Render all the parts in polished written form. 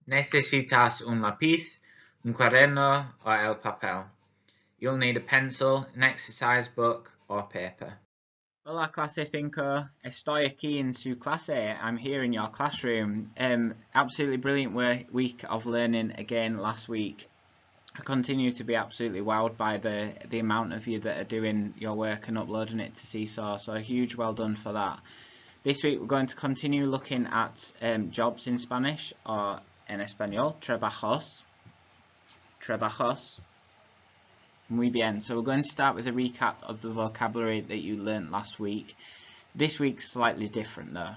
Necesitas un lápiz, un cuaderno or el papel. You'll need a pencil, an exercise book or paper. Hola clase 5, estoy aquí en su clase. I'm here in your classroom. Absolutely brilliant week of learning again last week. I continue to be absolutely wowed by the amount of you that are doing your work and uploading it to Seesaw, so a huge well done for that. This week we're going to continue looking at jobs in Spanish, or en español, trabajos. Trabajos. Muy bien. So we're going to start with a recap of the vocabulary that you learnt last week. This week's slightly different though.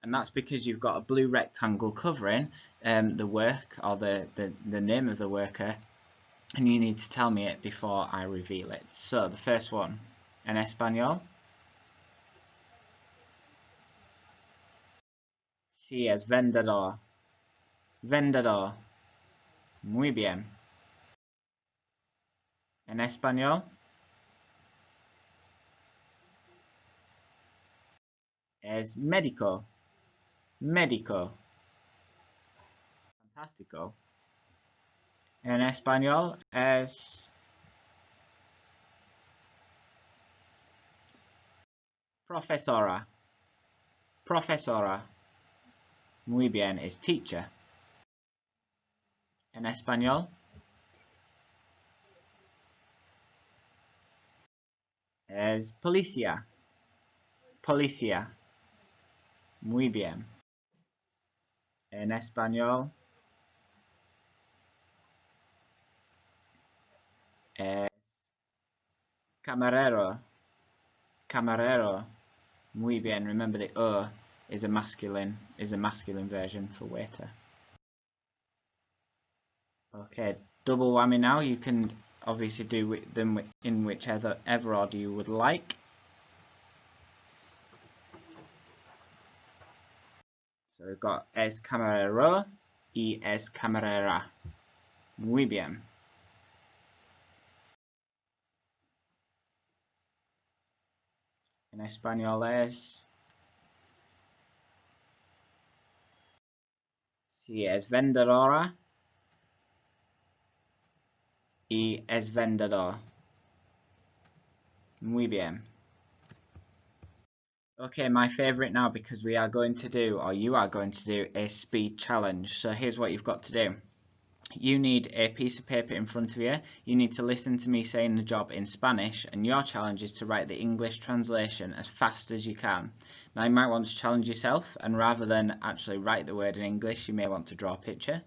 And that's because you've got a blue rectangle covering the work, or the name of the worker, and you need to tell me it before I reveal it. So the first one, en español. Sí, es vendedor. Vendedor. Muy bien. En español. Es médico. Médico. Fantástico. En español es profesora. Profesora. Muy bien, es teacher. En español es policía. Policía. Muy bien. En español es camarero. Camarero. Muy bien. Remember the is a masculine version for waiter. Okay, double whammy now. You can obviously do them in whichever order you would like. So we've got es camarero y es camarera. Muy bien. En español es si es vendedora y es vendedor. Muy bien. Okay, my favourite now, because we are going to do, or you are going to do, a speed challenge. So here's what you've got to do. You need a piece of paper in front of you. You need to listen to me saying the job in Spanish, and your challenge is to write the English translation as fast as you can. Now you might want to challenge yourself, and rather than actually write the word in English, you may want to draw a picture.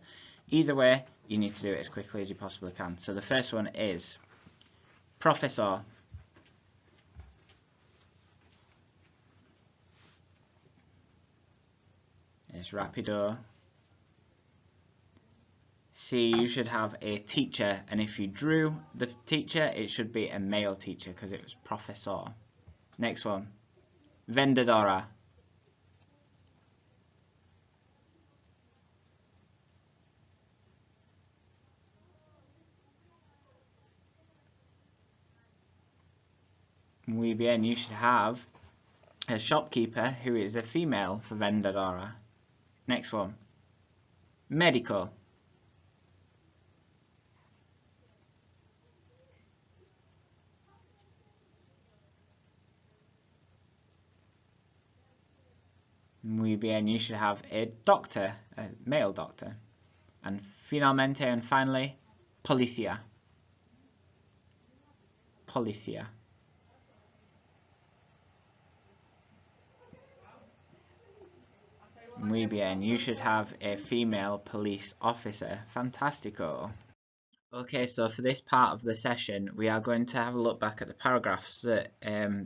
Either way, you need to do it as quickly as you possibly can. So the first one is profesor. Es rápido. See, you should have a teacher, and if you drew the teacher, it should be a male teacher because it was profesor. Next one, vendedora. Muy bien, you should have a shopkeeper who is a female for vendedora. Next one, médico. Muy bien, you should have a doctor, a male doctor. And finalmente and finally, policía. Policía. Muy bien, you should have a female police officer. Fantastico. Okay, so for this part of the session, we are going to have a look back at the paragraphs that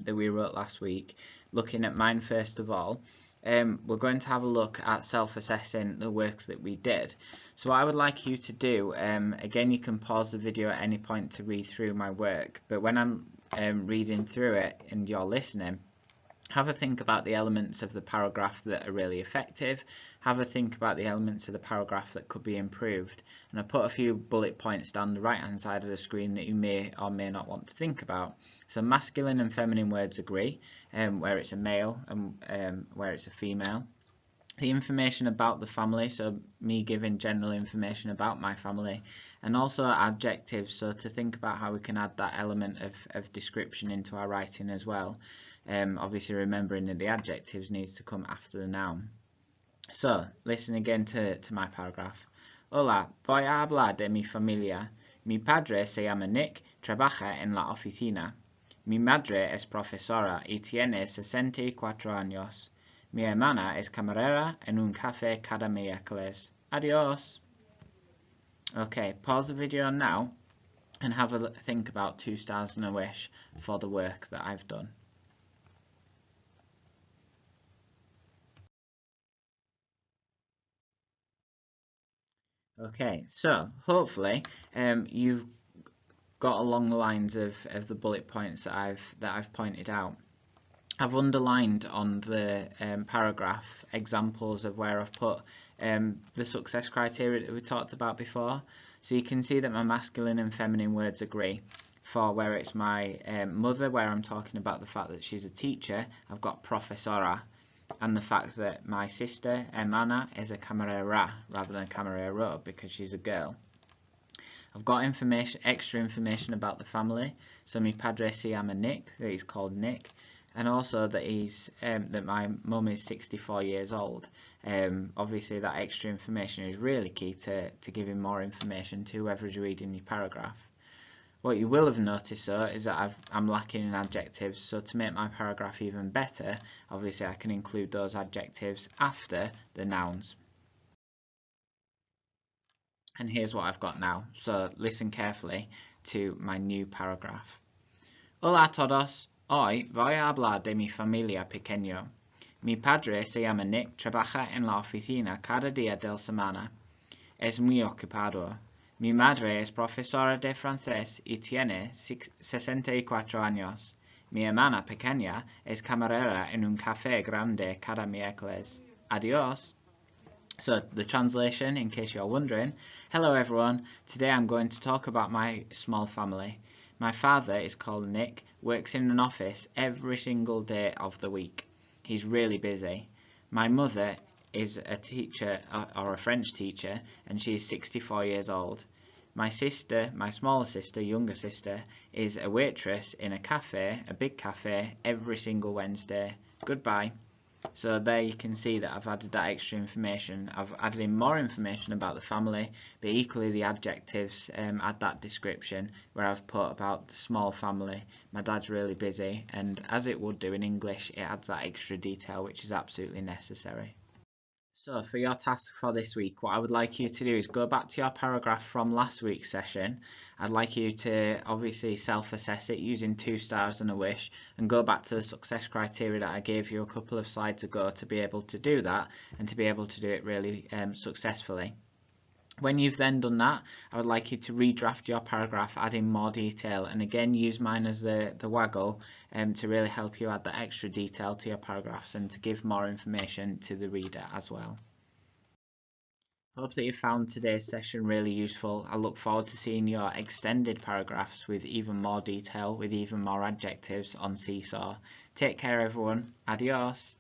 we wrote last week, looking at mine first of all. We're going to have a look at self-assessing the work that we did. So what I would like you to do, again you can pause the video at any point to read through my work, but when I'm reading through it and you're listening, have a think about the elements of the paragraph that are really effective. Have a think about the elements of the paragraph that could be improved. And I put a few bullet points down the right hand side of the screen that you may or may not want to think about. So masculine and feminine words agree, where it's a male and where it's a female. the information about the family, so me giving general information about my family, and also adjectives, so to think about how we can add that element of description into our writing as well. Obviously remembering that the adjectives needs to come after the noun. So, listen again to my paragraph. Hola, voy a hablar de mi familia. Mi padre se llama Nick, trabaja en la oficina. Mi madre es profesora y tiene 64 años. Mi hermana es camarera en un café cada miércoles. Adios. Okay, pause the video now and have a think about 2 stars and a wish for the work that I've done. Okay, so hopefully you've got along the lines of the bullet points that I've pointed out. I've underlined on the paragraph examples of where I've put the success criteria that we talked about before. So you can see that my masculine and feminine words agree. For where it's my mother, where I'm talking about the fact that she's a teacher, I've got profesora. And the fact that my sister, hermana, is a camarera rather than camarero because she's a girl. I've got extra information about the family. So mi padre se llama Nick, that he's called Nick, and also that that my mum is 64 years old. Obviously that extra information is really key to giving more information to whoever's reading your paragraph. What you will have noticed though is that I'm lacking in adjectives, so to make my paragraph even better, obviously I can include those adjectives after the nouns. And here's what I've got now, so listen carefully to my new paragraph. Hola a todos, hoy voy a hablar de mi familia pequeño. Mi padre se llama Nick, trabaja en la oficina cada día de la semana. Es muy ocupado. Mi madre es profesora de francés y tiene 64 años. Mi hermana pequeña es camarera en un café grande cada miércoles. Adiós. So, the translation, in case you're wondering. Hello everyone, today I'm going to talk about my small family. My father is called Nick, works in an office every single day of the week. He's really busy. My mother is a teacher, or a French teacher, and she's 64 years old. My sister, my smaller sister, younger sister, is a waitress in a cafe, a big cafe, every single Wednesday. Goodbye. So there you can see that I've added that extra information. I've added in more information about the family, but equally the adjectives add that description where I've put about the small family. My dad's really busy, and as it would do in English, it adds that extra detail which is absolutely necessary. So for your task for this week, what I would like you to do is go back to your paragraph from last week's session. I'd like you to obviously self-assess it using 2 stars and a wish, and go back to the success criteria that I gave you a couple of slides ago to be able to do that and to be able to do it really successfully. When you've then done that, I would like you to redraft your paragraph, add in more detail, and again use mine as the waggle to really help you add that extra detail to your paragraphs and to give more information to the reader as well. Hope that you found today's session really useful. I look forward to seeing your extended paragraphs with even more detail, with even more adjectives on Seesaw. Take care everyone. Adios.